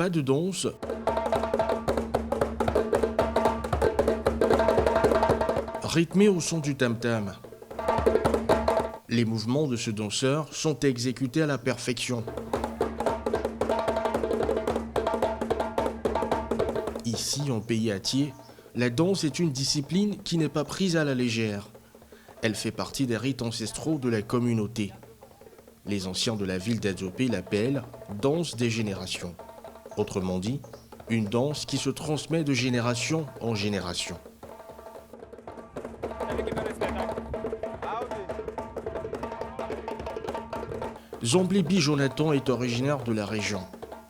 pas de danse, rythmé au son du tam-tam. Les mouvements de ce danseur sont exécutés à la perfection. Ici, en pays Atié, la danse est une discipline qui n'est pas prise à la légère. Elle fait partie des rites ancestraux de la communauté. Les anciens de la ville d'Adzopé l'appellent « danse des générations ». Autrement dit, une danse qui se transmet de génération en génération. Zamblébi Jonathan est originaire de la région.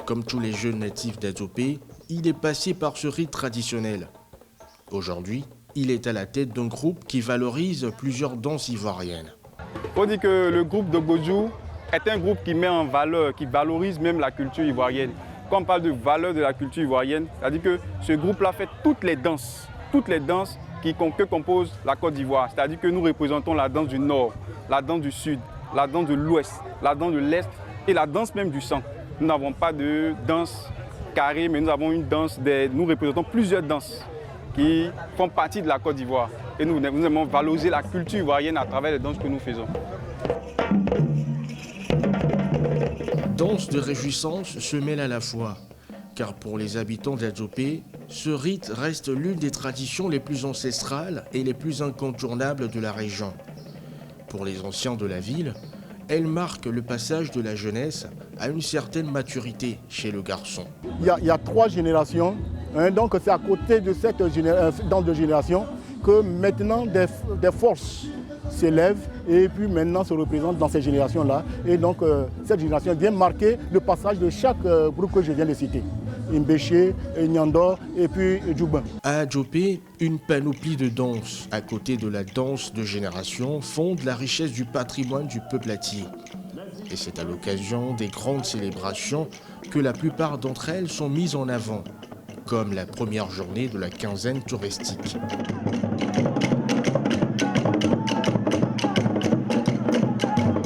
Comme tous les jeunes natifs d'Adzopé, il est passé par ce rite traditionnel. Aujourd'hui, il est à la tête d'un groupe qui valorise plusieurs danses ivoiriennes. Il faut dire que le groupe de Gojou est un groupe qui met en valeur, qui valorise même la culture ivoirienne. Quand on parle de valeur de la culture ivoirienne, c'est-à-dire que ce groupe-là fait toutes les danses que compose la Côte d'Ivoire. C'est-à-dire que nous représentons la danse du Nord, la danse du Sud, la danse de l'Ouest, la danse de l'Est et la danse même du sang. Nous n'avons pas de danse carrée, mais nous avons une danse, nous représentons plusieurs danses qui font partie de la Côte d'Ivoire. Et nous aimons valoriser la culture ivoirienne à travers les danses que nous faisons. Danse de réjouissance se mêle à la foi, car pour les habitants d'Adzopé, ce rite reste l'une des traditions les plus ancestrales et les plus incontournables de la région. Pour les anciens de la ville, elle marque le passage de la jeunesse à une certaine maturité chez le garçon. Il y a 3 générations, donc c'est à côté de cette danse de génération que maintenant des forces s'élèvent et puis maintenant se représentent dans ces générations-là. Et donc cette génération vient marquer le passage de chaque groupe que je viens de citer. Imbéché, Nyandor et puis Djouban. À Adzopé, une panoplie de danses, à côté de la danse de génération, fonde la richesse du patrimoine du peuple atié. Et c'est à l'occasion des grandes célébrations que la plupart d'entre elles sont mises en avant, comme la première journée de la quinzaine touristique.